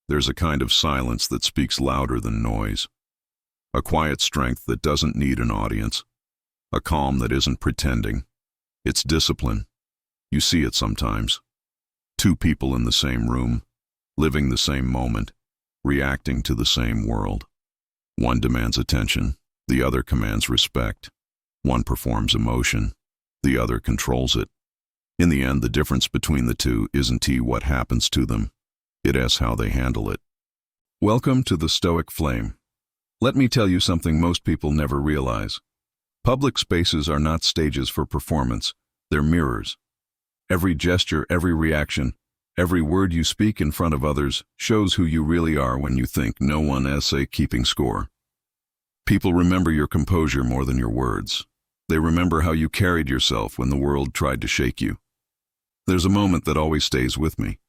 There's a kind of silence that speaks louder than noise, a quiet strength that doesn't need an audience, a calm that isn't pretending. It's discipline. You see it sometimes. Two people in the same room, living the same moment, reacting to the same world. One demands attention, the other commands respect. One performs emotion, the other controls it. In the end, the difference between the two isn't what happens to them, it is how they handle it. Welcome to the Stoic Flame. Let me tell you something most people never realize. Public spaces are not stages for performance, they're mirrors. Every gesture, every reaction, every word you speak in front of others shows who you really are when you think, no one essay keeping score. People remember your composure more than your words. They remember how you carried yourself when the world tried to shake you. There's a moment that always stays with me.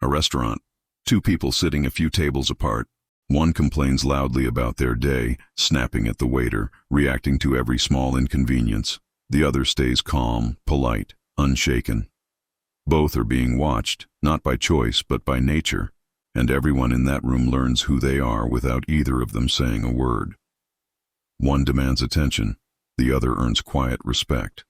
A restaurant, two people sitting a few tables apart. One complains loudly about their day, snapping at the waiter, reacting to every small inconvenience. The other stays calm, polite, unshaken. Both are being watched, not by choice but by nature, and everyone in that room learns who they are without either of them saying a word. One demands attention, the other earns quiet respect.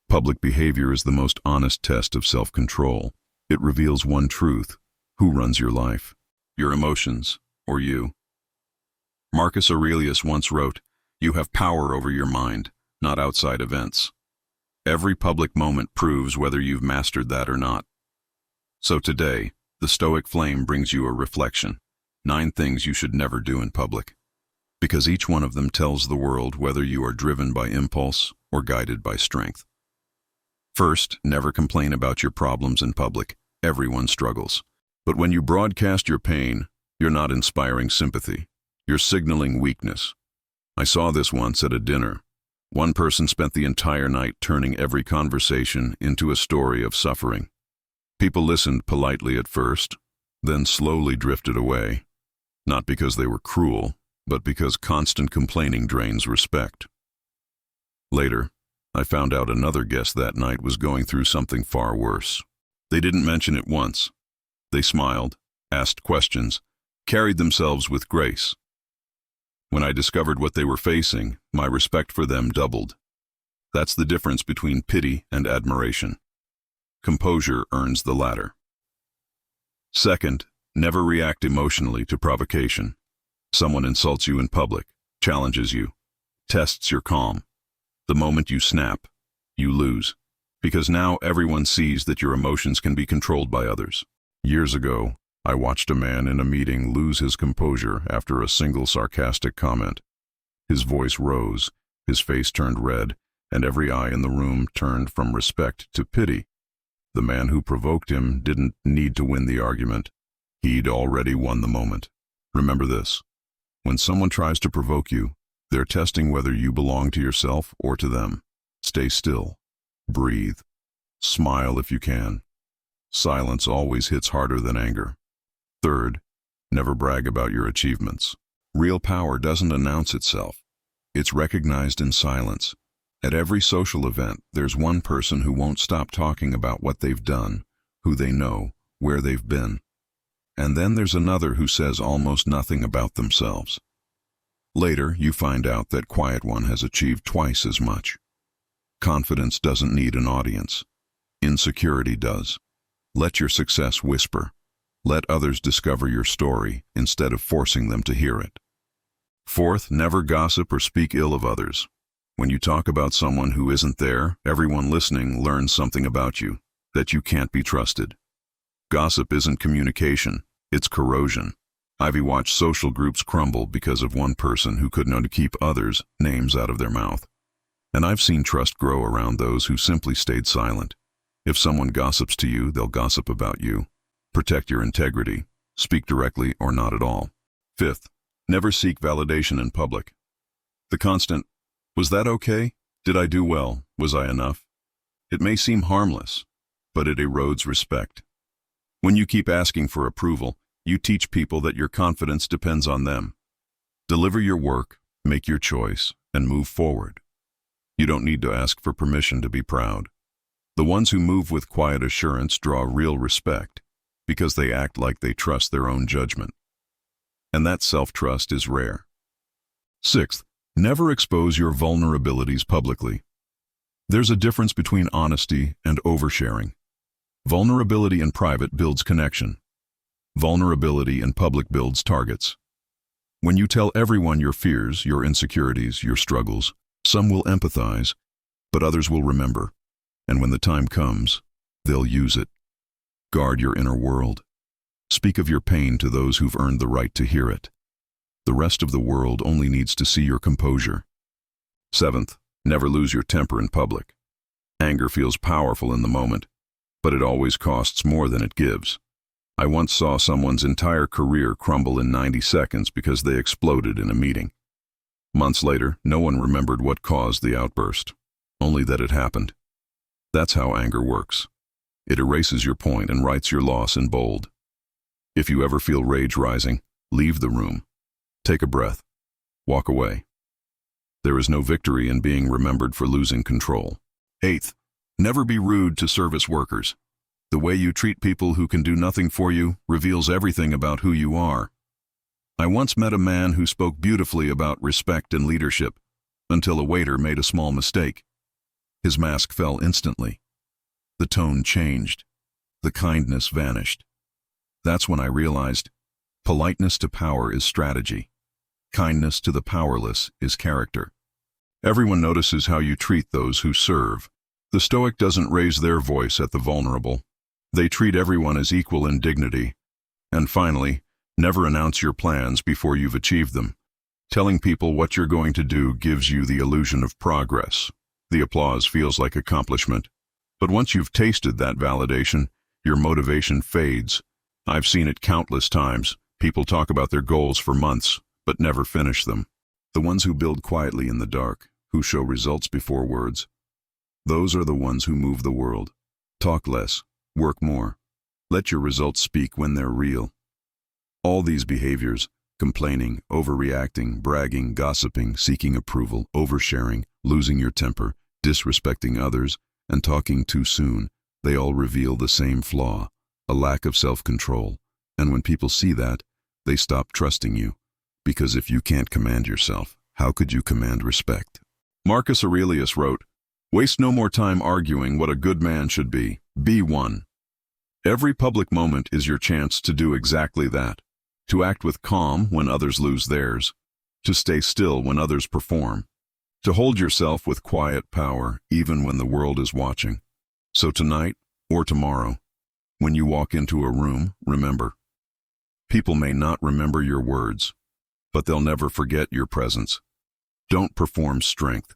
Public behavior is the most honest test of self-control. It reveals one truth: who runs your life, your emotions, or you. Marcus Aurelius once wrote, "You have power over your mind, not outside events." Every public moment proves whether you've mastered that or not. So today, the Stoic Flame brings you a reflection. 9 things you should never do in public. Because each one of them tells the world whether you are driven by impulse or guided by strength. First, never complain about your problems in public. Everyone struggles. But when you broadcast your pain, you're not inspiring sympathy. You're signaling weakness. I saw this once at a dinner. One person spent the entire night turning every conversation into a story of suffering. People listened politely at first, then slowly drifted away. Not because they were cruel, but because constant complaining drains respect. Later, I found out another guest that night was going through something far worse. They didn't mention it once. They smiled, asked questions, carried themselves with grace. When I discovered what they were facing, my respect for them doubled. That's the difference between pity and admiration. Composure earns the latter. Second, never react emotionally to provocation. Someone insults you in public, challenges you, tests your calm. The moment you snap, you lose, because now everyone sees that your emotions can be controlled by others. Years ago, I watched a man in a meeting lose his composure after a single sarcastic comment. His voice rose, his face turned red, and every eye in the room turned from respect to pity. The man who provoked him didn't need to win the argument. He'd already won the moment. Remember this: when someone tries to provoke you, they're testing whether you belong to yourself or to them. Stay still. Breathe. Smile if you can. Silence always hits harder than anger. Third, never brag about your achievements. Real power doesn't announce itself. It's recognized in silence. At every social event, there's one person who won't stop talking about what they've done, who they know, where they've been. And then there's another who says almost nothing about themselves. Later, you find out that quiet one has achieved twice as much. Confidence doesn't need an audience. Insecurity does. Let your success whisper. Let others discover your story instead of forcing them to hear it. Fourth, never gossip or speak ill of others. When you talk about someone who isn't there, everyone listening learns something about you, that you can't be trusted. Gossip isn't communication, it's corrosion. I've watched social groups crumble because of one person who couldn't keep others' names out of their mouth. And I've seen trust grow around those who simply stayed silent. If someone gossips to you, they'll gossip about you. Protect your integrity. Speak directly or not at all. Fifth, never seek validation in public. The constant, "Was that okay? Did I do well? Was I enough?" It may seem harmless, but it erodes respect. When you keep asking for approval, you teach people that your confidence depends on them. Deliver your work, make your choice, and move forward. You don't need to ask for permission to be proud. The ones who move with quiet assurance draw real respect. because they act like they trust their own judgment. And that self-trust is rare. Sixth, never expose your vulnerabilities publicly. There's a difference between honesty and oversharing. Vulnerability in private builds connection. Vulnerability in public builds targets. When you tell everyone your fears, your insecurities, your struggles, some will empathize, but others will remember. And when the time comes, they'll use it. Guard your inner world. Speak of your pain to those who've earned the right to hear it. The rest of the world only needs to see your composure. Seventh, never lose your temper in public. Anger feels powerful in the moment, but it always costs more than it gives. I once saw someone's entire career crumble in 90 seconds because they exploded in a meeting. Months later, no one remembered what caused the outburst, only that it happened. That's how anger works. It erases your point and writes your loss in bold. If you ever feel rage rising, leave the room. Take a breath. Walk away. There is no victory in being remembered for losing control. Eighth, never be rude to service workers. The way you treat people who can do nothing for you reveals everything about who you are. I once met a man who spoke beautifully about respect and leadership, until a waiter made a small mistake. His mask fell instantly. The tone changed. The kindness vanished. That's when I realized, politeness to power is strategy. Kindness to the powerless is character. Everyone notices how you treat those who serve. The Stoic doesn't raise their voice at the vulnerable. They treat everyone as equal in dignity. And finally, never announce your plans before you've achieved them. Telling people what you're going to do gives you the illusion of progress. The applause feels like accomplishment. But once you've tasted that validation, your motivation fades. I've seen it countless times. People talk about their goals for months, but never finish them. The ones who build quietly in the dark, who show results before words, those are the ones who move the world. Talk less, work more. Let your results speak when they're real. All these behaviors, complaining, overreacting, bragging, gossiping, seeking approval, oversharing, losing your temper, disrespecting others, and talking too soon, they all reveal the same flaw, a lack of self-control. And when people see that, they stop trusting you. Because if you can't command yourself, how could you command respect? Marcus Aurelius wrote, "Waste no more time arguing what a good man should be. Be one." Every public moment is your chance to do exactly that. To act with calm when others lose theirs. To stay still when others perform. To hold yourself with quiet power even when the world is watching. So tonight or tomorrow, when you walk into a room, remember. People may not remember your words, but they'll never forget your presence. Don't perform strength.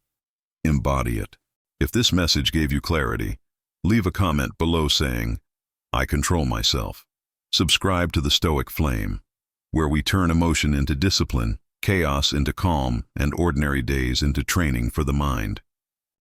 Embody it. If this message gave you clarity, leave a comment below saying, "I control myself." Subscribe to the Stoic Flame, where we turn emotion into discipline, chaos into calm, and ordinary days into training for the mind.